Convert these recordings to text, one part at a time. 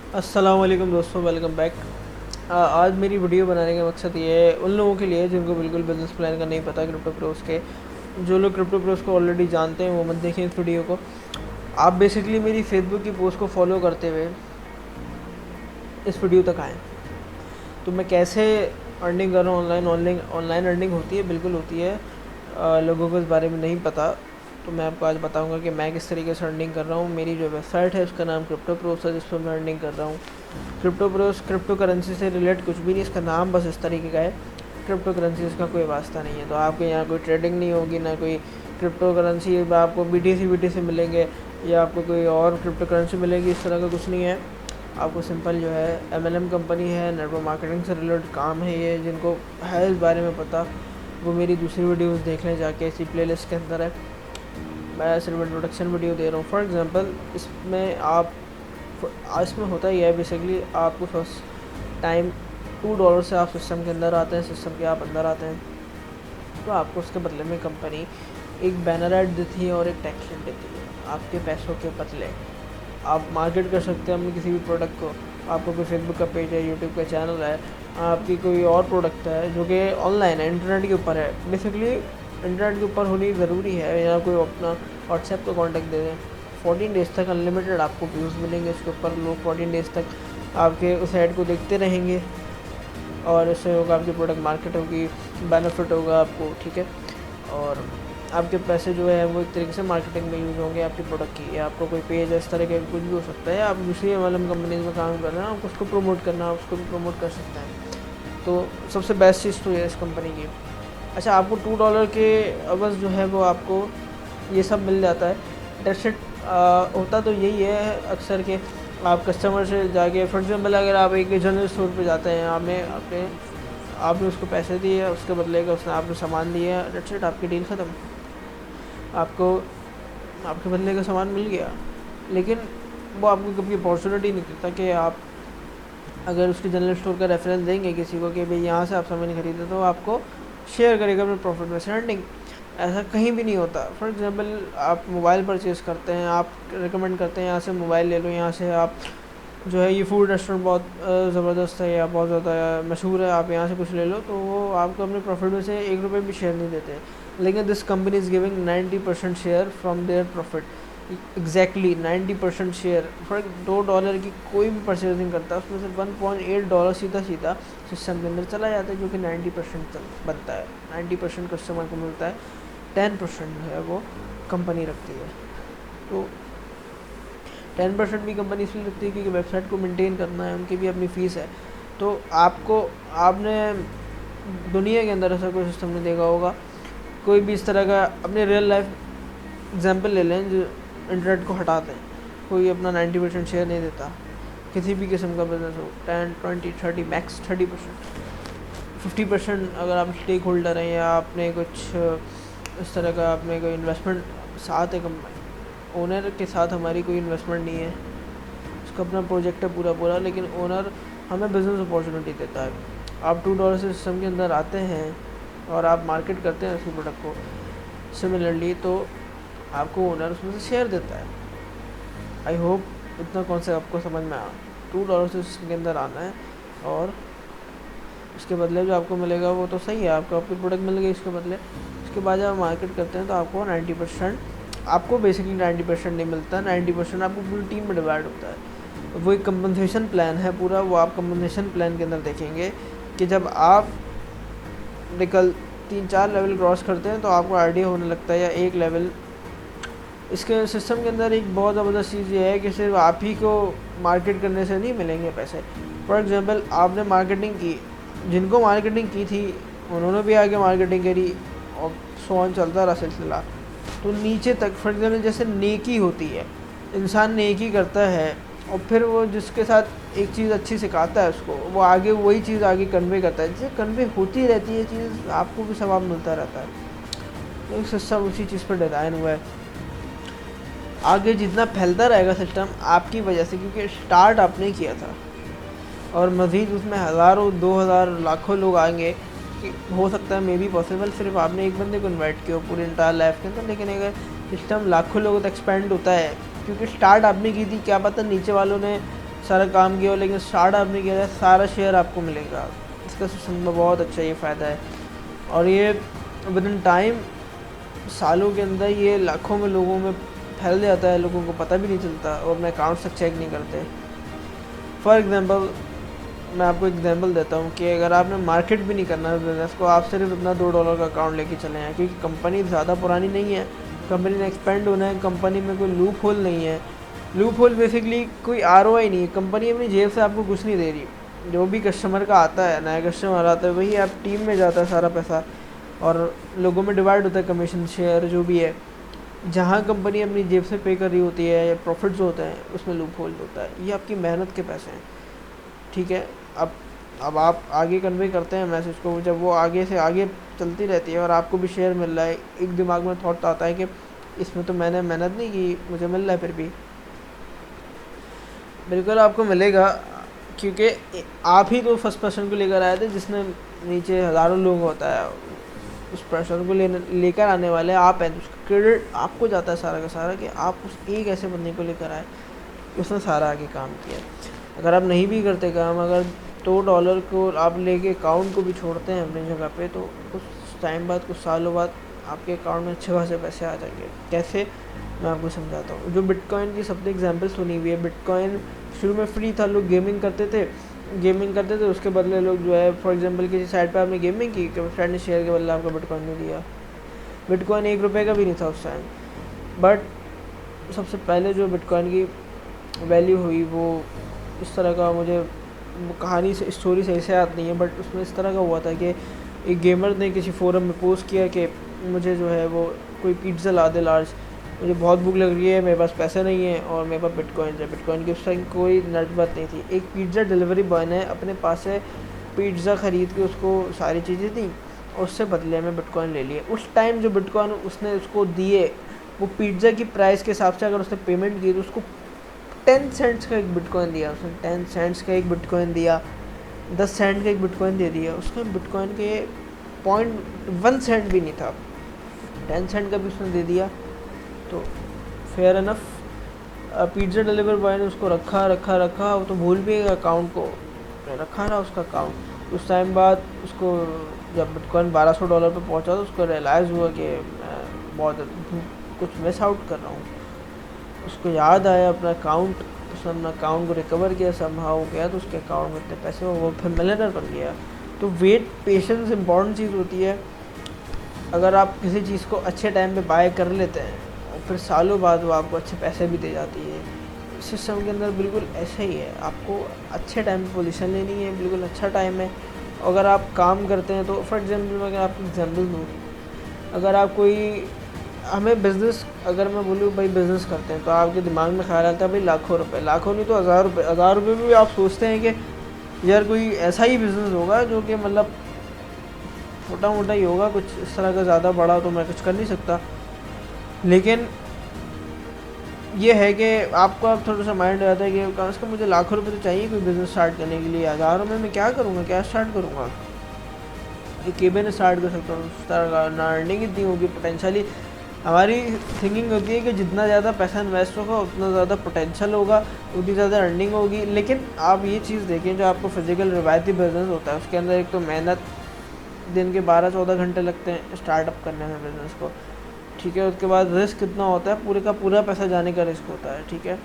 अस्सलाम वालेकुम दोस्तों, वेलकम बैक। आज मेरी वीडियो बनाने का मकसद ये है उन लोगों के लिए जिनको बिल्कुल बिजनेस प्लान का नहीं पता क्रिप्टो प्रोस के। जो लोग क्रिप्टो प्रोस को ऑलरेडी जानते हैं वो मत देखें इस वीडियो को। आप बेसिकली मेरी फेसबुक की पोस्ट को फॉलो करते हुए इस वीडियो तक आएँ। तो मैं कैसे अर्निंग कर रहा हूँ ऑनलाइन ऑनलाइन अर्निंग होती है, बिल्कुल होती है। लोगों को इस बारे में नहीं पता, तो मैं आपको आज बताऊंगा कि मैं किस तरीके से अर्निंग कर रहा हूँ। मेरी जो वेबसाइट है उसका नाम क्रिप्टो प्रोस है, जिस पर मैं अर्निंग कर रहा हूँ। क्रिप्टो प्रोस क्रिप्टो करेंसी से रिलेट कुछ भी नहीं, इसका नाम बस इस तरीके का है। क्रिप्टो करेंसी इसका कोई वास्ता नहीं है, तो आपके यहाँ कोई ट्रेडिंग नहीं होगी, ना कोई क्रिप्टो करेंसी आपको BTC मिलेंगे या आपको कोई और क्रिप्टो करेंसी मिलेगी, इस तरह का कुछ नहीं है। आपको सिंपल जो है MLM कंपनी है, नेटवर्क मार्केटिंग से रिलेटेड काम है ये। जिनको है इस बारे में पता वो मेरी दूसरी वीडियोस देख लें जाके, इसी प्लेलिस्ट के अंदर है। मैं सिर्फ इंट्रोडक्शन वीडियो दे रहा हूँ। फॉर एग्जांपल इसमें होता ही है बेसिकली, आपको फर्स्ट टाइम $2 से आप सिस्टम के अंदर आते हैं, सिस्टम के आप अंदर आते हैं, तो आपको उसके बदले में कंपनी एक बैनर ऐड देती है और एक टैक्स शीट देती है। आपके पैसों के बदले आप मार्केट कर सकते हैं अपने किसी भी प्रोडक्ट को। आपको कोई फेसबुक का पेज है, यूट्यूब का चैनल है, आपकी कोई और प्रोडक्ट है जो कि ऑनलाइन है, इंटरनेट के ऊपर है। बेसिकली इंटरनेट के ऊपर होनी ज़रूरी है, या कोई अपना व्हाट्सएप का कॉन्टैक्ट दे दें। 14 डेज़ तक अनलिमिटेड आपको व्यूज़ मिलेंगे इसके ऊपर। लोग 14 डेज़ तक आपके उस ऐड को देखते रहेंगे और इससे होगा आपकी प्रोडक्ट मार्केट होगी, बेनिफिट होगा आपको, ठीक है। और आपके पैसे जो है वो एक तरीके से मार्केटिंग में यूज़ होंगे आपकी प्रोडक्ट की। या आपको कोई पेज इस तरह का कुछ भी हो सकता है, आप दूसरी MLM कंपनीज में काम कर रहे हैं, आप उसको प्रमोट करना, आप उसको भी प्रमोट कर सकते हैं। तो सबसे बेस्ट चीज़ तो ये है इस कंपनी की। अच्छा, आपको $2 के अवज़ जो है वो आपको ये सब मिल जाता है। डेटशिट होता तो यही है अक्सर के, आप कस्टमर से जाके फॉर एग्जाम्पल अगर आप एक जनरल स्टोर पे जाते हैं, आपने उसको पैसे दिए, उसके बदले का उसने आपने सामान दिया, डेटशिट, आपकी डील ख़त्म। आपको आपके बदले का सामान मिल गया, लेकिन वो आपको कभी अपॉर्चुनिटी नहीं देता कि आप अगर उसके जनरल स्टोर का रेफरेंस देंगे किसी को कि भाई यहाँ से आप सामान खरीदे, तो आपको शेयर करेगा अपने प्रॉफिट में से अर्निंग। ऐसा कहीं भी नहीं होता। फॉर एग्जांपल आप मोबाइल परचेज़ करते हैं, आप रिकमेंड करते हैं यहाँ से मोबाइल ले लो, यहाँ से आप जो है ये फूड रेस्टोरेंट बहुत ज़बरदस्त है या बहुत ज़्यादा मशहूर है, आप यहाँ से कुछ ले लो, तो वो आपको अपने प्रॉफिट में से ₹1 भी शेयर नहीं देते। लेकिन this company is giving 90% share from their profit. Exactly 90% share. For $2 की कोई भी परचेजिंग करता है उसमें से $1.8 सीधा सीधा सिस्टम के अंदर चला जाता है, जो कि 90% बनता है। 90% कस्टमर को मिलता है, 10% जो है वो कंपनी रखती है। तो 10% भी कंपनी इसलिए रखती है क्योंकि वेबसाइट को मेंटेन करना है, उनकी भी अपनी फ़ीस है। तो आपने दुनिया के अंदर ऐसा कोई सिस्टम नहीं देखा होगा, कोई भी इस तरह का। अपने रियल लाइफ एग्जांपल ले लें जो इंटरनेट को हटाते हैं, कोई अपना 90% शेयर नहीं देता किसी भी किस्म का बिजनेस हो। 10, 20, 30, मैक्स 30%, 50% अगर आप स्टेक होल्डर हैं या आपने कुछ इस तरह का आपने कोई इन्वेस्टमेंट साथ है। ओनर के साथ हमारी कोई इन्वेस्टमेंट नहीं है, उसका अपना प्रोजेक्ट है पूरा, लेकिन ओनर हमें बिज़नेस अपॉर्चुनिटी देता है। आप $2 से सिस्टम के अंदर आते हैं और आप मार्केट करते हैं उसी प्रोडक्ट को सिमिलरली, तो आपको ओनर उसमें से शेयर देता है। आई होप इतना कॉन्सेप्ट आपको समझ में आया। $2 से सिस्टम के अंदर आना है और उसके बदले जो आपको मिलेगा वो तो सही है, आपकी प्रोडक्ट मिल गई इसके बदले। उसके बाद जब आप मार्केट करते हैं तो आपको 90%, आपको बेसिकली 90% नहीं मिलता, 90% आपको पूरी टीम में डिवाइड होता है। वो एक कंपनसेशन प्लान है पूरा, वो आप कंपनसेशन प्लान के अंदर देखेंगे कि जब आप निकल 3-4 लेवल क्रॉस करते हैं तो आपको आइडिया होने लगता है, या एक लेवल। इसके सिस्टम के अंदर एक बहुत ज़बरदस्त चीज़ ये है कि सिर्फ आप ही को मार्केट करने से नहीं मिलेंगे पैसे। फॉर एग्जांपल आपने मार्केटिंग की, जिनको मार्केटिंग की थी उन्होंने भी आगे मार्केटिंग करी और सो ऑन चलता रहा सिलसिला। तो नीचे तक फॉर एग्जाम्पल जैसे नेकी होती है, इंसान नेकी करता है और फिर वो जिसके साथ एक चीज़ अच्छी सिखाता है उसको, वो आगे वही चीज़ आगे कन्वे करता है, जिससे कन्वे होती रहती है चीज़, आपको भी सवाब मिलता रहता है। तो सिस्टम उसी चीज़ पर डिज़ाइन हुआ है। आगे जितना फैलता रहेगा सिस्टम आपकी वजह से, क्योंकि स्टार्ट आपने किया था, और मज़ीद उसमें हज़ारों 2000 लाखों लोग आएंगे कि हो सकता है मे बी पॉसिबल सिर्फ आपने एक बंदे को इनवाइट किया पूरे इंटायर लाइफ के अंदर। लेकिन अगर सिस्टम लाखों लोगों तक एक्सपेंड होता है, क्योंकि स्टार्ट आपने की थी, क्या पता नीचे वालों ने सारा काम किया हो लेकिन स्टार्ट आपने किया है, सारा शेयर आपको मिलेगा। इसका सिस्टम में बहुत अच्छा ये फ़ायदा है, और ये विद इन टाइम सालों के अंदर ये लाखों में लोगों में फैल जाता है, लोगों को पता भी नहीं चलता और अपने अकाउंट तक चेक नहीं करते। फॉर एग्ज़ाम्पल मैं आपको एग्जांपल देता हूँ कि अगर आपने मार्केट भी नहीं करना है बिजनेस को, आप सिर्फ अपना $2 का अकाउंट लेके चले हैं, क्योंकि कंपनी ज़्यादा पुरानी नहीं है, कंपनी ने एक्सपेंड होना है, कंपनी में कोई लूप होल नहीं है। लूप होल बेसिकली कोई ROI नहीं है, कंपनी अपनी जेब से आपको कुछ नहीं दे रही। जो भी कस्टमर का आता है, नया कस्टमर आता है, वही आप टीम में जाता है सारा पैसा, और लोगों में डिवाइड होता है कमीशन शेयर जो भी है। जहाँ कंपनी अपनी जेब से पे कर रही होती है या प्रॉफिट्स होते हैं, उसमें लूप होल होता है। ये आपकी मेहनत के पैसे हैं, ठीक है। अब आप आगे कन्वे करते हैं मैसेज को, जब वो आगे से आगे चलती रहती है और आपको भी शेयर मिल रहा है, एक दिमाग में थॉट आता है कि इसमें तो मैंने मेहनत नहीं की, मुझे मिल रहा है। फिर भी बिल्कुल आपको मिलेगा, क्योंकि आप ही तो फर्स्ट पर्सन को लेकर आए थे, जिसने नीचे हज़ारों लोग होता है, उस पर्सन को लेकर आने वाले आप हैं, उसका क्रेडिट आपको जाता है सारा का सारा, कि आप उस एक ऐसे बंदे को लेकर आए, उसने सारा आगे काम किया। अगर आप नहीं भी करते काम, अगर $2 को आप लेके अकाउंट को भी छोड़ते हैं अपनी जगह पे, तो कुछ टाइम बाद, कुछ सालों बाद आपके अकाउंट में अच्छे खासे पैसे आ जाएंगे। कैसे, मैं आपको समझाता हूँ। जो बिटकॉइन की सबने एग्जांपल सुनी हुई है, बिटकॉइन शुरू में फ्री था, लोग गेमिंग करते थे, उसके बदले लोग जो है, फॉर एग्जांपल किसी साइट पे आपने गेमिंग की, कि फ्रेंड ने शेयर के बदले आपको बिटकॉइन नहीं दिया। बिटकॉइन $1 का भी नहीं था उस टाइम, बट सबसे पहले जो बिटकॉइन की वैल्यू हुई वो इस तरह का, मुझे कहानी से स्टोरी सही से याद नहीं है, बट उसमें इस तरह का हुआ था कि एक गेमर ने किसी फोरम में पोस्ट किया कि मुझे जो है वो कोई पिज़्ज़ा ला दे लार्ज, मुझे बहुत भूख लग रही है, मेरे पास पैसे नहीं है और मेरे पास बिटकॉइन है। बिटकॉइन की उस टाइम कोई नस्बत नहीं थी। एक पिज़्ज़ा डिलीवरी बॉय ने अपने पास से पिज़्ज़ा ख़रीद के उसको सारी चीज़ें दी और उससे बदले में बिटकॉइन ले लिए। उस टाइम जो बिटकॉइन उसने उसको दिए, वो पिज़्ज़ा की प्राइस के हिसाब से अगर उसने पेमेंट की तो उसको 10 सेंट्स का एक बिटकॉइन दिया। उसने 10 सेंट्स का एक बिटकॉइन दिया, 10 सेंट का एक बिटकॉइन दे दिया। उसका बिटकॉइन के 0.1 सेंट भी नहीं था, 10 सेंट का भी उसने दे दिया। तो fair enough, pizza deliver boy ने उसको रखा, वो तो भूल भी गया अकाउंट को, रखा रहा उसका अकाउंट। उस टाइम बाद उसको जब बिटकॉइन $1200 पे पहुंचा तो उसको रियलाइज़ हुआ कि मैं बहुत कुछ मिस आउट कर रहा हूँ। उसको याद आया अपना अकाउंट, उसने अपना अकाउंट को रिकवर किया, समहाउ गया तो उसके अकाउंट में इतने पैसे, वो फिर मिलियनर बन गया। तो वेट, पेशेंस इंपॉर्टेंट चीज़ होती है। अगर आप किसी चीज़ को अच्छे टाइम पे बाय कर लेते हैं और फिर सालों बाद वो आपको अच्छे पैसे भी दे जाती है, सिस्टम के अंदर बिल्कुल ऐसा ही है। आपको अच्छे टाइम पे पोजीशन लेनी है, बिल्कुल अच्छा टाइम है। अगर आप काम करते हैं तो फॉर एग्जांपल मैं अगर आपको एग्जांपल दूँ, अगर आप कोई हमें बिज़नेस, अगर मैं बोलूँ भाई बिज़नेस करते हैं, तो आपके दिमाग में ख्याल आता है भाई लाखों रुपए, लाखों नहीं तो हज़ार रुपये भी आप सोचते हैं कि यार कोई ऐसा ही बिज़नेस होगा जो कि मतलब छोटा मोटा ही होगा, कुछ इस तरह का ज़्यादा बड़ा तो मैं कुछ कर नहीं सकता। लेकिन ये है कि आपको अब थोड़ा सा माइंड आता है कि कम से कम मुझे लाखों रुपए तो चाहिए कोई बिज़नेस स्टार्ट करने के लिए। हज़ारों में मैं क्या करूँगा, क्या स्टार्ट करूँगा? ये केबिन स्टार्ट कर सकता हूँ, उस तरह का ना अर्निंग इतनी होगी पोटेंशियली। हमारी थिंकिंग होती है कि जितना ज़्यादा पैसा इन्वेस्ट होगा उतना ज़्यादा पोटेंशियल होगा, उतनी ज़्यादा अर्निंग होगी। लेकिन आप ये चीज़ देखें, जो आपको फिजिकल रिवायती बिज़नेस होता है उसके अंदर एक तो मेहनत, दिन के 12-14 घंटे लगते हैं स्टार्टअप करने में बिज़नेस को, ठीक है। उसके बाद रिस्क कितना होता है, पूरे का पूरा पैसा जाने का रिस्क होता है, ठीक है।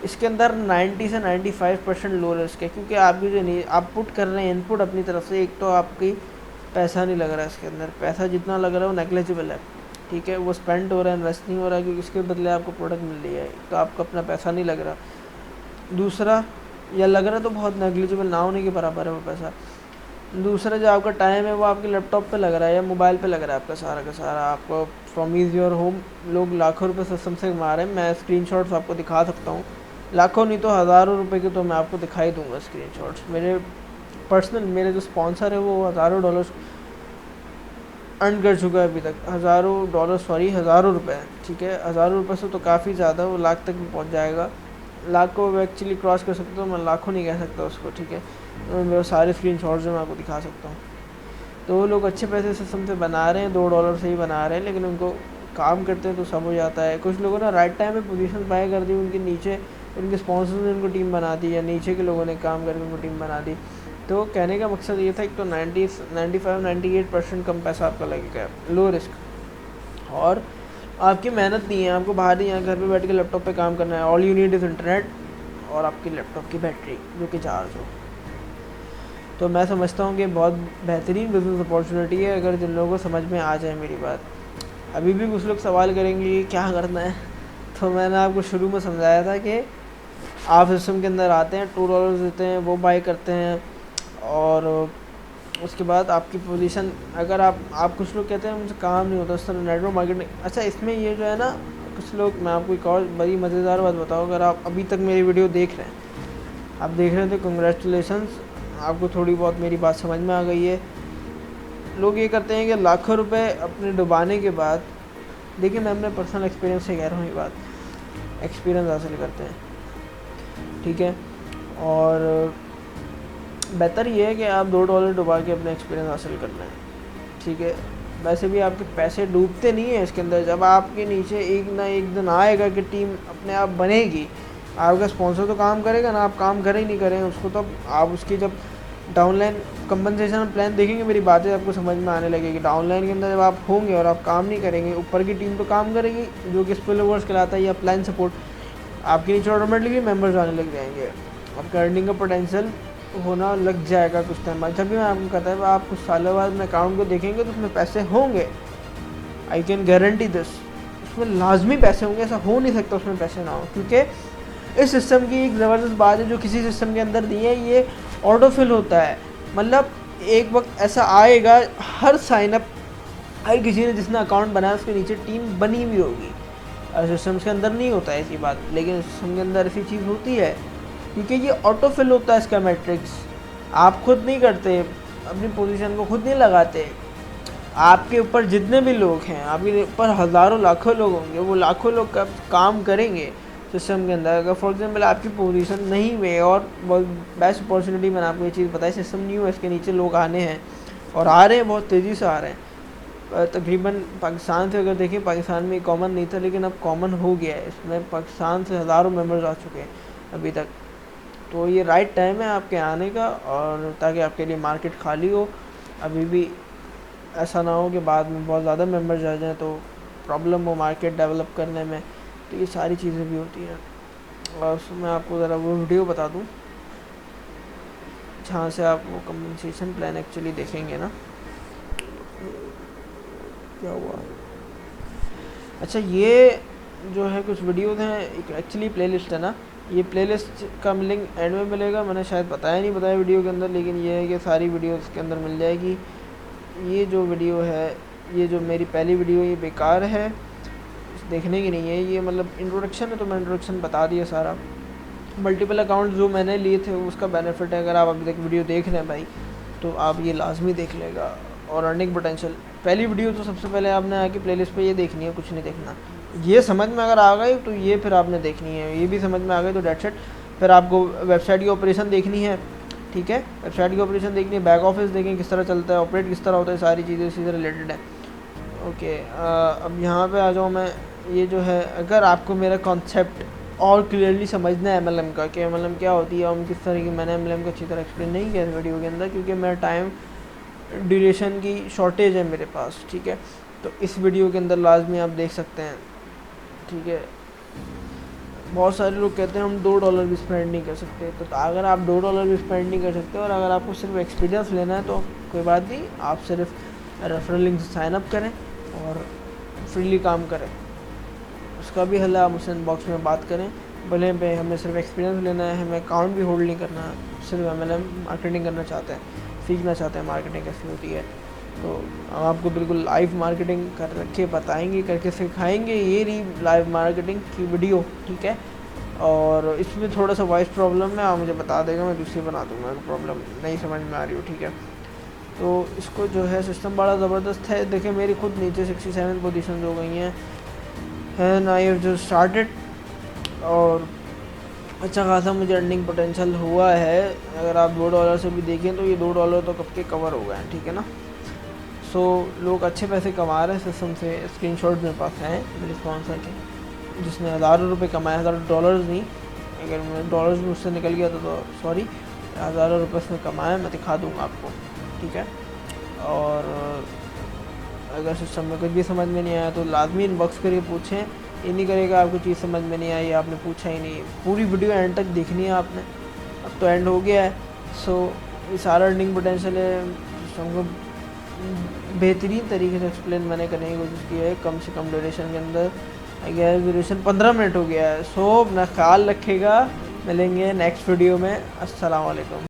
इसके अंदर 90 से 95% लो रिस्क है, क्योंकि आपकी जो नहीं आप पुट कर रहे हैं इनपुट अपनी तरफ से, एक तो आपकी पैसा नहीं लग रहा है इसके अंदर, पैसा जितना लग रहा है वो नेग्लिजिबल है, ठीक है। वो स्पेंड हो रहा है, इन्वेस्ट नहीं हो रहा है, क्योंकि इसके बदले आपको प्रोडक्ट मिल रही है, तो आपका अपना पैसा नहीं लग रहा। दूसरा, या लग रहा तो बहुत नेग्लिजिबल ना होने के बराबर है वो पैसा। दूसरा, जो आपका टाइम है वो आपके लैपटॉप पे लग रहा है या मोबाइल पे लग रहा है आपका सारा का सारा। आपको फ्रॉम ईज योर होम लोग लाखों रुपए सिस्टम से कमा रहे हैं। मैं स्क्रीनशॉट्स आपको दिखा सकता हूँ, लाखों नहीं तो हज़ारों रुपए के तो मैं आपको दिखाई दूंगा स्क्रीनशॉट्स। मेरे पर्सनल, मेरे जो स्पॉन्सर है वो हज़ारों डॉलर्स अर्न कर चुका है अभी तक, हज़ारों रुपए, ठीक है। हज़ारों रुपये से तो काफ़ी ज़्यादा, वो लाख तक भी पहुँच जाएगा। लाख को एक्चुअली क्रॉस कर सकता हूँ, मैं लाखों नहीं कह सकता उसको, ठीक है। मेरे सारे स्क्रीनशॉट्स जो मैं आपको दिखा सकता हूँ। तो वो लोग अच्छे पैसे सिस्टम से बना रहे हैं, $2 से ही बना रहे हैं, लेकिन उनको काम करते हैं तो सब हो जाता है। कुछ लोगों ने राइट टाइम पे पोजीशन बाय कर दी, उनके नीचे इनके स्पॉन्सर्स ने इनको टीम बना दी या नीचे के लोगों ने काम करके उनको टीम बना दी। तो कहने का मकसद ये था, एक तो 95-98% कम पैसा आपका लगेगा, लो रिस्क, और आपकी मेहनत नहीं है, आपको बाहर नहीं है, घर पे बैठ के लैपटॉप पे काम करना है। All you need is internet और आपकी लैपटॉप की बैटरी जो कि चार्ज हो। तो मैं समझता हूँ कि बहुत बेहतरीन बिज़नेस अपॉर्चुनिटी है अगर जिन लोगों को समझ में आ जाए मेरी बात। अभी भी कुछ लोग सवाल करेंगे कि क्या करना है, तो मैंने आपको शुरू में समझाया था कि आप सिस्टम के अंदर आते हैं, $2 देते हैं, वो बाय करते हैं, और उसके बाद आपकी पोजीशन, अगर आप कुछ लोग कहते हैं मुझे काम नहीं होता इस तरह नेटवर्क मार्केटिंग। अच्छा, इसमें ये जो है ना, कुछ लोग, मैं आपको एक और बड़ी मज़ेदार बात बताऊँ, अगर आप अभी तक मेरी वीडियो देख रहे हैं, आप देख रहे हैं तो कंग्रेचुलेशंस, आपको थोड़ी बहुत मेरी बात समझ में आ गई है। लोग ये करते हैं कि लाखों रुपए अपने डुबाने के बाद, देखिए मैं अपने पर्सनल एक्सपीरियंस से कह रहा हूँ ये बात, एक्सपीरियंस हासिल करते हैं, ठीक है, और बेहतर ये है कि आप $2 डुबा के अपना एक्सपीरियंस हासिल करना है, ठीक है। वैसे भी आपके पैसे डूबते नहीं हैं इसके अंदर, जब आपके नीचे एक ना एक दिन आएगा कि टीम अपने आप बनेगी, आपका स्पॉन्सर तो काम करेगा ना, आप काम करें ही नहीं करें उसको, तो आप उसकी जब डाउनलाइन कंपनसेशन प्लान देखेंगे, मेरी बातें आपको समझ में आने लगेगी। डाउनलाइन के अंदर जब आप होंगे और आप काम नहीं करेंगे, ऊपर की टीम तो काम करेगी जो कि स्पिल ओवर्स कहलाता है या प्लान सपोर्ट, आपके नीचे ऑटोमेटिकली मेंबर्स आने लग जाएंगे, आपका अर्निंग का पोटेंशियल होना लग जाएगा कुछ टाइम बाद। जब भी मैं आपको कहता है आप कुछ सालों बाद अपने अकाउंट को देखेंगे तो उसमें पैसे होंगे, आई कैन गारंटी दिस, उसमें लाजमी पैसे होंगे, ऐसा हो नहीं सकता उसमें पैसे ना हो, क्योंकि इस सिस्टम की एक ज़बरदस्त बात है जो किसी सिस्टम के अंदर नहीं है, ये ऑटो फिल होता है। मतलब एक वक्त ऐसा आएगा, हर साइनअप, हर किसी ने जिसने अकाउंट बनाया उसके नीचे टीम बनी हुई होगी। सिस्टम्स के अंदर नहीं होता है ऐसी बात, लेकिन सिस्टम के अंदर ऐसी चीज़ होती है, क्योंकि ये ऑटो फिल होता है इसका मैट्रिक्स, आप खुद नहीं करते, अपनी पोजीशन को खुद नहीं लगाते। आपके ऊपर जितने भी लोग हैं, आपके ऊपर हज़ारों लाखों लोग होंगे, वो लाखों लोग कब काम करेंगे सिस्टम के अंदर। अगर फॉर एग्जांपल आपकी पोजीशन नहीं हुई, और बहुत बेस्ट अपॉर्चुनिटी मैंने आपको ये चीज़ बताई, सिस्टम न्यू है, इसके नीचे लोग आने हैं और आ रहे हैं, बहुत तेज़ी से आ रहे हैं। तकरीबन पाकिस्तान से अगर देखें, पाकिस्तान में कॉमन नहीं था लेकिन अब कॉमन हो गया है, इसमें पाकिस्तान से हज़ारों मेंबर्स आ चुके हैं अभी तक। तो ये राइट टाइम है आपके आने का, और ताकि आपके लिए मार्केट खाली हो। अभी भी ऐसा ना हो कि बाद में बहुत ज़्यादा मेंबर्स आ जाएँ तो प्रॉब्लम हो मार्केट डेवलप करने में, तो ये सारी चीज़ें भी होती हैं। और उसमें आपको ज़रा वो वीडियो बता दूँ जहाँ से आप वो कंपनसेशन प्लान एक्चुअली देखेंगे ना। क्या हुआ? अच्छा, ये जो है कुछ वीडियोज़ हैं, एक एक्चुअली प्लेलिस्ट है ना, ये प्लेलिस्ट का लिंक एंड में मिलेगा, मैंने शायद बताया वीडियो के अंदर, लेकिन ये है कि सारी वीडियोज़ के अंदर मिल जाएगी। ये जो वीडियो है, ये जो मेरी पहली वीडियो, ये बेकार है, देखने की नहीं है, ये मतलब इंट्रोडक्शन है, तो मैं इंट्रोडक्शन बता दिया सारा। मल्टीपल अकाउंट जो मैंने लिए थे उसका बेनिफिट है, अगर आप अभी तक वीडियो देख रहे हैं भाई, तो आप ये लाजमी देख लेगा। और अर्निंग पोटेंशियल, पहली वीडियो तो सबसे पहले आपने आके प्लेलिस्ट पे ये देखनी है, कुछ नहीं देखना। ये समझ में अगर आ गई तो ये फिर आपने देखनी है, ये भी समझ में आ गई तो डेट सेट। फिर आपको वेबसाइट की ऑपरेशन देखनी है, ठीक है, वेबसाइट की ऑपरेशन देखनी है, बैक ऑफिस देखें किस तरह चलता है, ऑपरेट किस तरह होता है, सारी चीज़ें इसी से रिलेटेड है। ओके, अब यहाँ पे आ जाऊँ मैं। ये जो है, अगर आपको मेरा कॉन्सेप्ट और क्लियरली समझना है MLM का, कि MLM क्या होती है और किस तरह की, मैंने MLM को अच्छी तरह एक्सप्लेन नहीं किया इस वीडियो के अंदर, क्योंकि मेरा टाइम ड्यूरेशन की शॉर्टेज है मेरे पास, ठीक है। तो इस वीडियो के अंदर लाजमी आप देख सकते हैं, ठीक है। बहुत सारे लोग कहते हैं हम $2 भी स्पेंड नहीं कर सकते, तो अगर आप $2 भी स्पेंड नहीं कर सकते और अगर आपको सिर्फ एक्सपीरियंस लेना है तो कोई बात नहीं, आप सिर्फ रेफरल लिंक से साइन अप करें और फ्रीली काम करें। उसका भी हल आप मुझसे इनबॉक्स में बात करें, भले पे हमें सिर्फ एक्सपीरियंस लेना है, हमें अकाउंट भी होल्ड नहीं करना है, सिर्फ MLM मार्केटिंग करना चाहते हैं, सीखना चाहते हैं मार्केटिंग कैसी होती है, तो हम आपको बिल्कुल लाइव मार्केटिंग कर रखे बताएंगे, करके सिखाएंगे। ये रही लाइव मार्केटिंग की वीडियो, ठीक है। और इसमें थोड़ा सा वॉइस प्रॉब्लम है, आप मुझे बता देगा, मैं दूसरी बना दूँगा, प्रॉब्लम नहीं समझ में आ रही हो, ठीक है। तो इसको जो है सिस्टम बड़ा ज़बरदस्त है। देखिए मेरी खुद नीचे 67 पोजीशन हो गई हैं, and I have just started, और अच्छा खासा मुझे अर्निंग पोटेंशियल हुआ है। अगर आप $2 से भी देखें तो ये $2 तो कब के कवर हो गए हैं, ठीक है ना। सो लोग अच्छे पैसे कमा रहे हैं सिस्टम से। स्क्रीनशॉट मेरे पास हैं मेरे स्पॉन्सर के, जिसने हज़ारों रुपये कमाए, $1000 नहीं, अगर मैं डॉलर्स मुझसे निकल गया तो सॉरी, हज़ारों रुपये उसमें कमाए, मैं दिखा दूँगा आपको, ठीक है। और अगर सिस्टम में कुछ भी समझ में नहीं आया तो लाजमी इनबॉक्स करिए, पूछें। ये नहीं करेगा आपको चीज़ समझ में नहीं आई, आपने पूछा ही नहीं। पूरी वीडियो एंड तक देखनी है आपने। अब तो एंड हो गया है। सो ये सारा अर्निंग पोटेंशियल है, सिस्टम को बेहतरीन तरीके से एक्सप्लेन मैंने करने की कोशिश की है, कम से कम ड्यूरेशन के अंदर। गैस ड्यूरेशन 15 मिनट हो गया है। सो अपना ख्याल रखेगा, मिलेंगे नेक्स्ट वीडियो में। अस्सलाम वालेकुम।